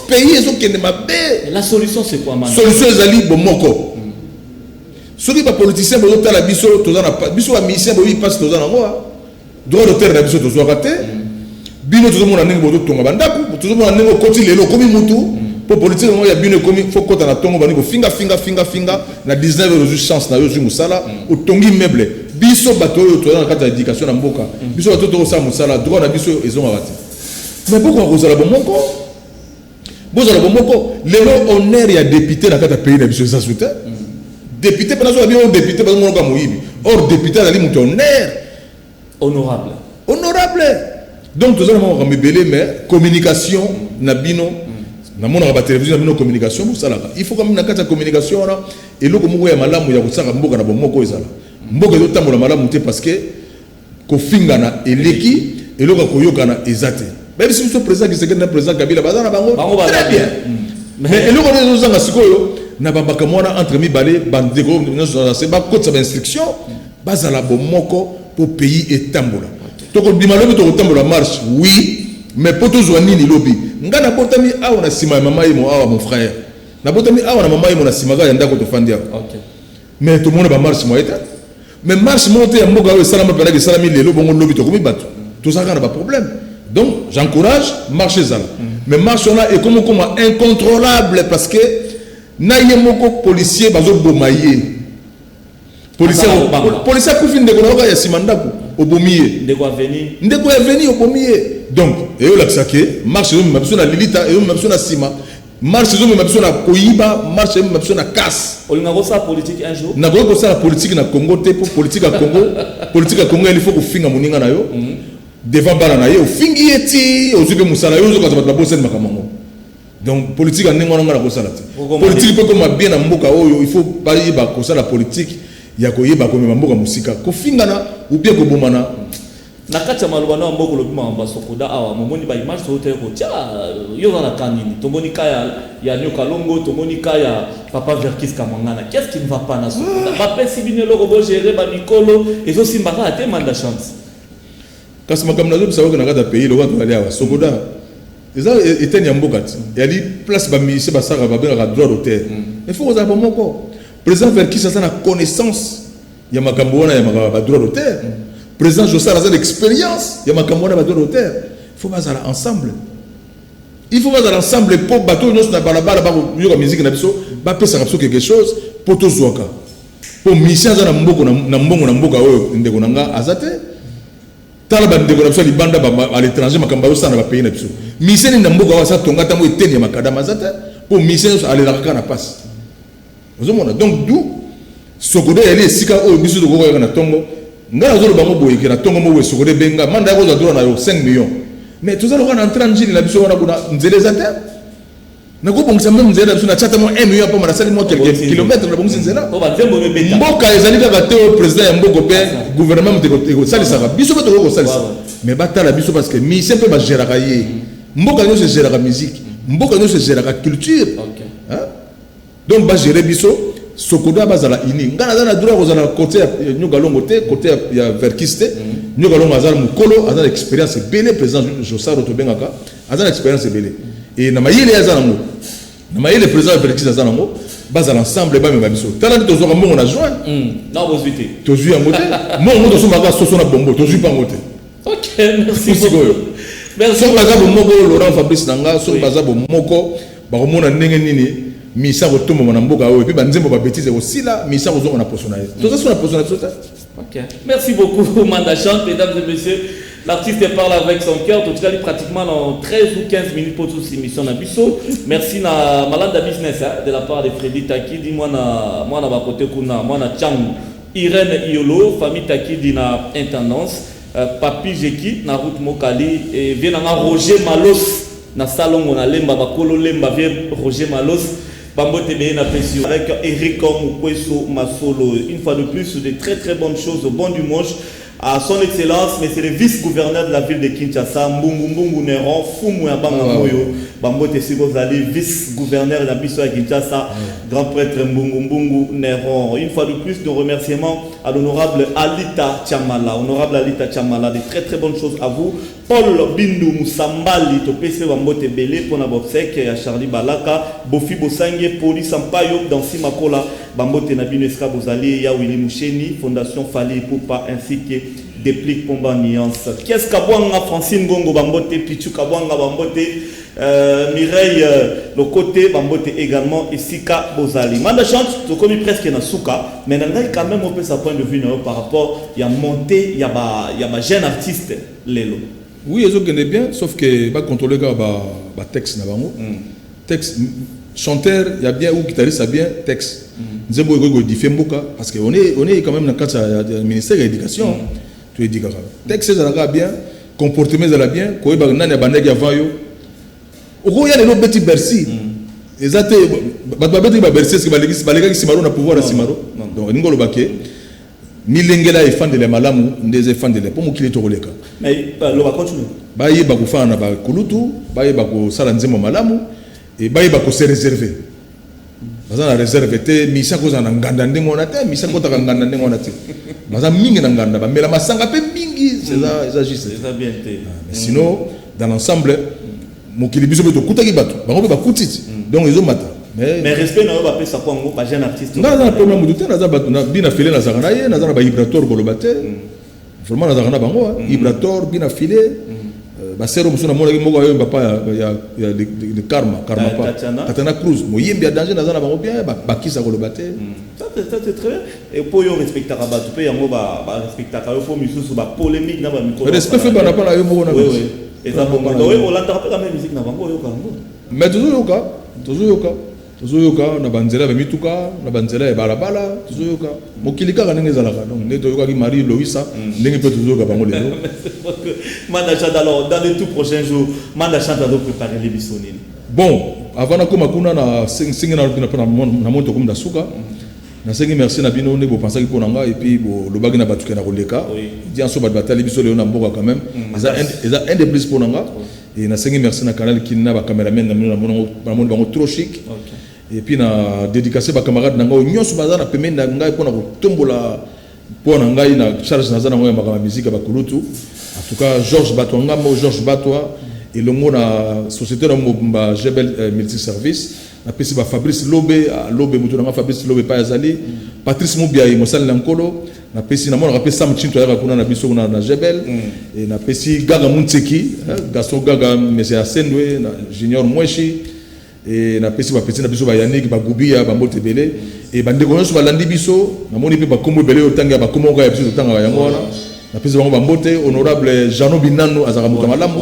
pays ezo kende mabe la solution c'est quoi maintenant solution ezali bomoko soki ba politicien bozo tala biso tozana biso ba musicien boyi passe tozana ngoa droit d'auteur na biso tozo raté bino tozo mona ndenge bozo tonga bandako tozo mona ndenge koti lelo komi mutu po politique ngo ya bino komi faut kota na tongo bani ko finga na 19 heures chance na yo zu musala o tongi meuble biso bato yo tozana na kata éducation na mboka biso bato to sa musala droit na biso ezonga bati mais pourquoi kozala bomoko bozala bomoko lelo honneur ya député na kata pays na biso ça soutien député pendant so bien député parce que mon moyibi or député ali mutu honneur honorable donc tout ça on va me belé mais communication na bino na mona ba télévision na bino communication pour ça là il faut quand même na kata communication là et loko moko ya malamu ya kosaka mboka na bomoko ezala mboka zo tambola malamu te parce que ko finga na eleki et loko ko yokana ezate même si le président qui se gagne président Kabila bazana bango très bien mais eloko les zanga sikoyo na babaka mona entre mi balé bandeko c'est ba côté sa instruction bazala bomoko pour pays et tambola to ko bimalo to tambola marche oui mais pour toujours nini lobby ngana botami awa na sima mama yimo awa mon frère na botami awa na mama yimo na sima ga ndako to fandia mais tout le monde ba marche moi eta mais marche monter ya mboga we salama pena ke salami lelo bongo lobby to komi bato tout ça na ba problème. Donc, j'encourage, marchez là. Mais marche là est comme incontrôlable parce que naïe moko policier bazo bomaye. Policier kufin de konoka ya simandako obomiye. Ndeko aveni. Ndeko aveni obomiye. Donc, et yo la saké, marche zo mabso na lilita, et yo mabso na sima. Marche zo mabso na koyiba, marche mabso na casse. Olinga ko sa politique un jour. Na ko sa politique na Congo te pour politique à Congo. Politique à Congo il faut ko finga moninga na yo. Devant balana yo fingi eti ozupe musala yo zoka ba bosen makamango donc politique en ngona ngana ko sala politique peut comme bien na mboka oyo il faut pas y ba ko sala politique ya ko yeba ko mboka musika ko fingana ou bien ko bomana na kati ya maloba na mboko lobi mamba sokoda awa momoni ba image so te ko tia yo na kanini tomoni kaya ya nyoka longo tomoni kaya papa Verkis Kamangana qu'est-ce qui ne va pas na sokoda ba pesi bino loko bo gérer ba mikolo ezo simbaka te manda chance kasi makamna zo bisawo na kata pays lokwa to ali awa sokoda eza eteni ya mboka ti yali place ba ministre ba saka ba benga droit d'auteur il faut oza ba moko président Verkis asa na connaissance ya makambo wana ya ba droit d'auteur président Jossala asa l'expérience ya makambo wana ba droit d'auteur il faut bazala ensemble pour bateau nyonso na balabala ba yoka musique na biso ba pesa biso quelque chose pour to zwaka pour mission asa na mboko na mbongo na mboka oyo ndeko nanga azate tala bandeko na biso libanda à l'étranger makamba yo sana ba pays na biso mission na mboka wa sa tonga tango eteni ya makadama azate pour mission so aller la na passe ozomona donc d'où sokodo yeli esika oyo biso to ko na tongo ngala zo bango boye ke na tongo mo we sokodo benga manda ko za droit na yo 5 millions mais tout ça le wana entrer njini na biso wana kuna nzele zate nako bongisa même nzela biso na chata mo 1 million pa na sali mo quelques kilomètres na bongisa nzela mboka ezali kaka te o président ya mboko pe gouvernement de sali saka biso bato ko sali mais batala biso parce que mi sempre ba géraka ye mboka no se géraka musique mboka no se géraka culture hein donc ba gérer biso sokoda bazala ini ngana zana droit ko zana côté nyoka longo te côté ya verkiste nyoka longo azala mukolo azala expérience belé président Josaro to bengaka azala expérience belé et na mayele azala mo na mayele président verkiste azala mo bazala ensemble ba me biso tala to zo mo na joint na bosité to zu ya moté mo to so maka soso na bombo to zu pa moté OK merci beaucoup merci so bazabo moko Laurent Fabrice nanga so bazabo moko ba ko mona ndenge nini misa ko tomba na mboka oyo pe banzembo ba bêtise aussi là misa ko zonga na personnalité tout ça sur la personnalité. OK merci beaucoup Manda Chante. Mesdames et messieurs, l'artiste parle avec son cœur. Tout cas pratiquement dans 13 ou 15 minutes pour toute cette émission na biso. Merci na Malanda Business de la part de Freddy Takidi moi na ba côté kuna moi na Chang Irène Iolo famille Takidi na intendance Papi Jeki na route Mokali et vient na Roger Malos na salon na lemba bakolo lemba vient Roger Malos Bambote Beye na pression avec Eric Mukweso Masolo. Une fois de plus, de très très bonnes choses au bon dimanche à son excellence, mais c'est le vice-gouverneur de la ville de Kinshasa, Mbungu Neron, Fumu Yabanga Moyo, Bambote Sigozali, vice-gouverneur de la biso à Kinshasa, grand prêtre Mbungu Neron. Une fois de plus, de remerciements à l'honorable Alita Chamala. Honorable Alita Chamala, de très très bonnes choses à vous. Paul Bindu Moussambali, Topese Bambote Belé, Pona Bobsek, à Charlie Balaka, Bofi Bosangue, Police Sampayo, dans Simakola, Bambote Nabineska Bozali, Yawili Moucheni, Fondation Fali Poupa, ainsi que Déplique Pomba Nuance. Qu'est-ce qu'Abouanga Francine Gongo Bambote, Pichu Kabouanga Bambote, Mireille le côté Bambote également, et Sika Bozali. Manda Chante, tu commis presque na souka, mais on a quand même un peu sa point de vue par rapport, il y a monté, il y a jeune artiste, Lelo. Oui, ils ont gagné bien, sauf que va contrôler le texte. Texte, chanteur, il y a bien, ou guitariste, il y a bien, texte. Nous avons différé parce qu'on est quand même dans le cadre du ministère de l'Éducation. Tu es dit que texte, ça va bien, comportement, ça va bien, quand il y a un bandage avant, il y a des petits Bercy. Les athées, il y a Bercy, c'est que les gens qui pouvoir à Simaro. Donc, nous avons dit Milengela est fan de la malamu, des fans de la pour qu'il est au leka. Mais le va continuer. Baye bako fan na ba kulutu, baye bako salanzemo malamu et baye bako se réserver. Baza na réserve te misa ko za na nganda ndingo na te, misa ko ta nganda ndingo na te. Baza mingi na nganda ba mela masanga pe mingi, c'est ça juste. C'est ça bien té. Mais sinon dans l'ensemble mokili biso beto kutaki bato, bango ba kutiti. Donc ils ont mata. Mais respect n'a pas ça pour un jeune artiste. Non, problème de temps, na bina filé na zakana ye, na ba vibrator ko lobate. Vraiment na zakana bango, vibrator bina filé. Ba sero musuna mona moko yo papa ya de karma pa. Katana Cruz, mo yembi danger na zana bango bien ba kisa ko lobate. Ça c'est très bien. Et pour yo respecter ba tu peux yango ba respecter ka yo pour misusu ba polémique na ba micro. Respect fait ba na pas na yo moko na. Oui. Et ça bon donc on l'entend pas la musique na bango yo kango. Mais toujours na banzela ba mituka na banzela ya balabala toujours mokili kaka ndenge ezalaka donc ndeto yoka ki Marie Loïsa ndenge peut toujours ka bango lelo. Manda Chante, alors dans les tout prochains jours Manda Chante va préparer les bisonini. Bon avant na koma kuna na singi na moto comme da suka na sengi merci na bino ne bo pensaki pour nanga et puis bo lobaki na batuke na koleka dit en so ba batali biso leo na mboka quand même ils a un de plus pour nanga et na sengi merci na canal kinna ba cameraman na mona bango trop chic. Et puis na dédicacé ba camarade nanga nyonso baza na pemene na ngai pona ko tombola pona ngai na charge na zana ngoya ba musique ba kulutu en tout cas Georges Batwa et le mot na société na ba Jebel multiservice na pesi ba Fabrice Lobe mutu na Fabrice Lobe pa yazali Patrice Mubia mo sala nkolo na pesi na mona ka pesa mchinto ya kuna na biso na Jebel et na pesi Gaga Muntseki Gaston Gaga monsieur Asendwe na Junior Mweshi et na pesi ba petit na biso ba Yannick ba Gubia ba Mbote Belé et ba ndeko nyonso ba landi biso na moni pe ba kombo belé otanga ba komo ka biso otanga yango wana na pesi ba Mbote honorable Jano Binano azaka mutu malamu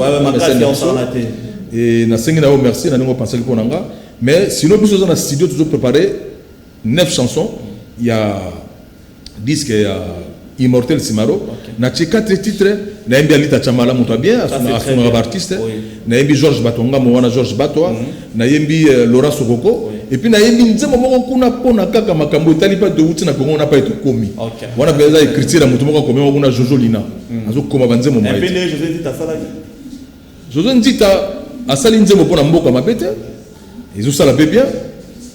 et na sengi na merci na ngo penser ko nanga mais sinon biso dans la studio toujours préparé 9 chansons il y a disque Immortel Simaro na 4 titres naimbi Alita Chamala muto bien asuna artiste naimbi Georges Batonga mwana Georges Batwa naimbi Laurent Sokoko et puis naimbi nzembo moko kuna pona kaka makambo etali pa de wuti na Congo na pa eto komi wana beza écriture na muto moko komi kuna Jojo Lina azo koma banzembo mai José Nzita asali nzembo pona mboka mabete ezo sala pe bien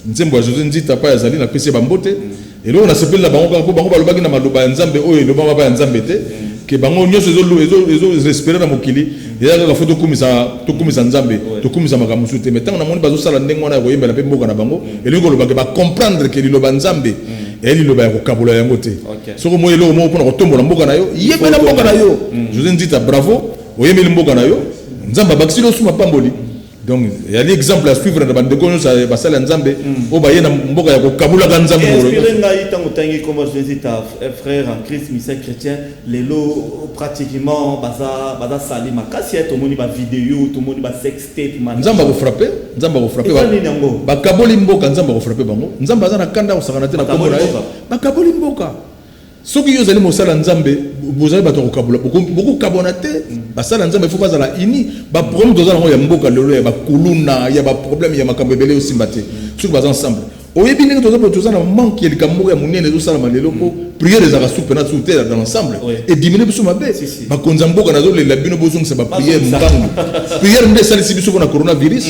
nzembo ya José Nzita pa yazali na pese bambote et là on a sepelé la bango ko bango balobaki na maloba ya nzambe oyo loba ba ya nzambe te ke bango nyonso ezo respecter na mokili ya ka foto kumisa nzambe to kumisa makamusu te metango na moni bazo sala ndenge wana ya koyembela pe mboka na bango elingo lobaki ba comprendre ke liloba nzambe eli loba ya kokabola yango te soko moyo lo mo pona kotombola mboka na yo yebela mboka na yo José Nzita bravo oyemeli mboka na yo nzamba bakisi lo suma pamboli. Donc il y a l'exemple à suivre dans bande de ça basala nzambe o ba yena mboka ya kokabula ga nzambe ngolo inspiré ngai tango tangi comme je dis ta frère en Christ misa chrétien lelo pratiquement baza sali makasi ya tomoni ba vidéo tomoni ba sextape man nzamba ko frapper ba kaboli mboka nzamba ko frapper bango nzamba azana kanda osakana te na kombo na ba kaboli mboka soki yo zali mosala nzambe bozali bato kokabula beaucoup kabona te basala nzambe il faut bazala ini ba problème dozala ngo ya mboka lelo ya bakuluna ya ba problème ya makambo ebele osimba te soki baza ensemble oyebi ndenge tozana manque ya likambo ya munene ezosala malelo po prière ezaka soupe na soupe dans l'ensemble et diminuer biso mabe bakonza mboka nazolela bino bozongisa ba prière mbangu prière nde esalisi biso mpona coronavirus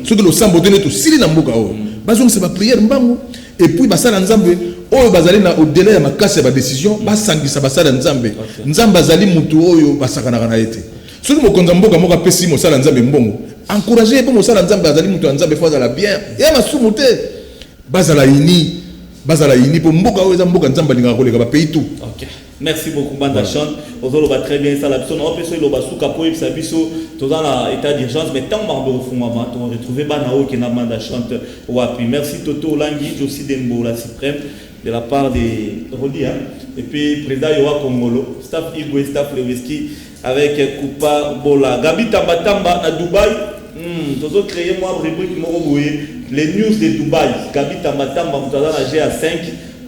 soki losambo te nde tosili na mboka oyo bazongisa ba prière mbangu et puis basala nzambe oyo bazali na au-delà ya makasi ya ba décision basangisa basala nzambe nzambe azali mutu oyo basakanaka na ete soki mokonza mboka moko apesi mosala nzambe mbongo encourager pe mosala nzambe azali mutu ya nzambe fo azala bien ya masumu te bazala ini po mboka oyo eza mboka nzambe alingaka koleka bapays tout. Ok, merci beaucoup Banda Chant ozoloba très bien ça la biso na opeso iloba suka po yebisa biso toza na état d'urgence mais tant marbe ofungama to retrouver bana oyo kena Banda Chant wapi. Merci Toto Olangi Josi Dembo la suprême de la part des Rodi et puis président Yoa Kongolo staff Igwe staff Lewiski avec Kupa Bola Gabi Tambatamba à Dubaï. Tozo créer moi rubrique moko boye les news de Dubaï Gabi Tambatamba mutala na GA5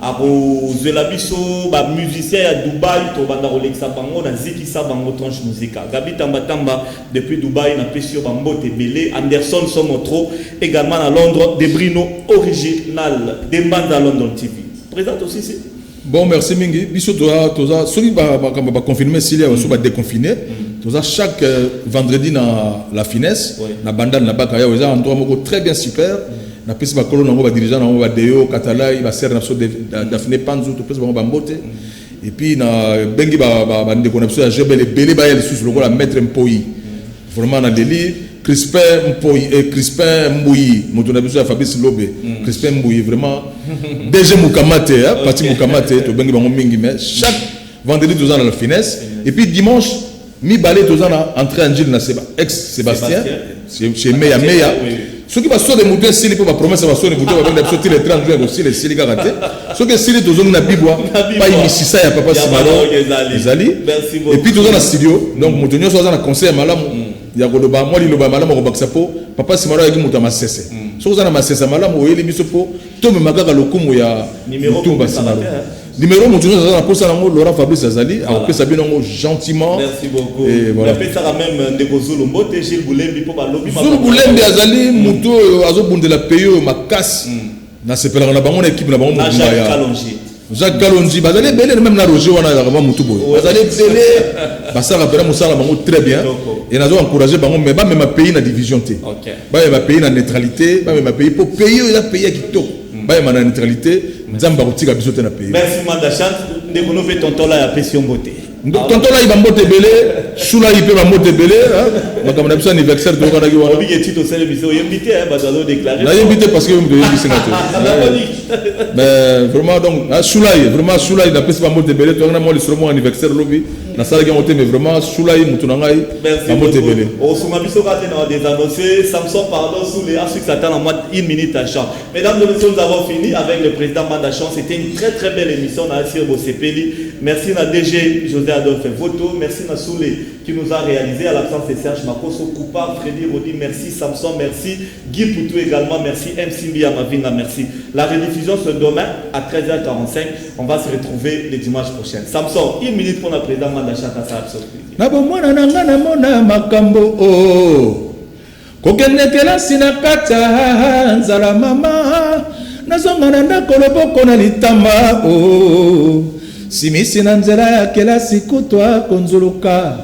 abo zela biso ba musicien à Dubaï to banda Rolexa bango na ziki sa bango tranche musica Gabi Tambatamba depuis Dubaï na pesio bambote belé Anderson Somotro également à Londres de Brino original de Mbanda London TV présente aussi ici. Bon merci mingi biso toza soki ba confirmer s'il y a aussi ba déconfiner toza chaque vendredi na la finesse na bandane na baka ya oza endroit moko très bien super na pesi ba kolona ngo ba dirigeant na ngo ba Deo Katalai ba ser na so Daphné Panzu to pesi ba bambote et puis na bengi ba ndeko na biso ya Jebel belé ba yel sous lokola maître Mpoyi vraiment na délire Crispin Mpoyi et Crispin Mbuyi moto na biso ya Fabrice Lobe Crispin Mbuyi vraiment DG Mukamate parti Mukamate to bengi bango mingi mais chaque vendredi tous dans la finesse et puis dimanche mi balé tous en entrée en Gilles na ex Sébastien chez Meya ceux qui va sortir de moutons s'il peut pas promesse va sortir de moutons va venir sortir les 30 jours aussi les s'il garaté ceux qui s'il tous na bibwa pas ici ça ya papa Simaro Ezali et puis tous dans la studio donc moutonio soit dans la concert malamu ya koloba moi liloba malamu ko bakisa po papa Simaro yaki muta masese so za na masese malamu oyeli biso po to me makaka lokumu ya tumba Simaro numéro moutonio za na posa nango Laurent Fabrice Azali a opesa binongo gentiment. Merci beaucoup et voilà on ça même ndeko Zulu Mbote Gilles Boulembi po ba lobi Zulu Boulembi Azali muto azobundela payo makasi na sepela na bango na équipe na bango mutu ya Jacques Kalonji bazali belé même na Roger wana ya mutu boy bazali belé basala pera musala bango très bien et nazo encourager bango mais ba même pays na division T ba même pays na neutralité ba même pays pour pays ya pays qui to ba même na neutralité nzamba kotika biso te na pays. Merci Banda Chant ndeko no fait tonton la pression beauté tonton la iba mbote belé shula ipe ba mbote belé makambo na biso anniversaire to kana ki wana obi ke tito sele biso invité bazo déclarer na invité parce que me invité sénateur mais vraiment donc shula vraiment shula da pesi ba mbote belé to na mo le anniversaire lobi na sala ki moté mais vraiment shula mutuna ngai ba mbote belé o suma biso ka tena des annoncés Samson pardon sous les assuc s'attend en moins 1 minute à chant. Mesdames et messieurs, nous avons fini avec le président Banda Chant. C'était une très très belle émission na Sir Bosepeli. Merci na DG José Adolphe Voto, merci na Soulé qui nous a réalisé à l'absence de Serge Makoso, Coupa, Freddy Rodi, merci Samson, merci Guy Poutou également, merci MC Mbia Mavina, merci. La rediffusion ce demain à 13h45. On va se retrouver le dimanche prochain. Samson, 1 minute pour le président Mandachaka Sarabso. Nabomwana nangana mona makambo o. Kokende kelasi na kata nzala mama. Nazongana ndako loboko na litama o. Simisi na nzela ya kelasi kutwa konzuluka.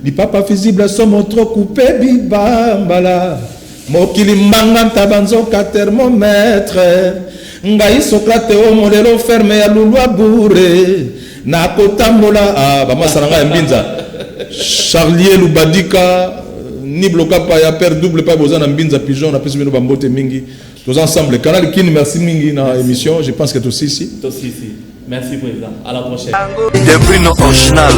Lipapa visible somo trop coupé bibambala. Mokili mbanga tabanzoka thermomètre. Ngai Socrate o modelo ferme ya lulwa bourré. Na kotambola ba masaranga mbinza. Charlier Lubadika ni bloka pa ya père double pas besoin na mbinza pigeon na pesi bino bambote mingi. Tous ensemble canal Kin merci mingi na émission, je pense que tous ici. Tous ici. Merci président. À la prochaine. Des prix non original.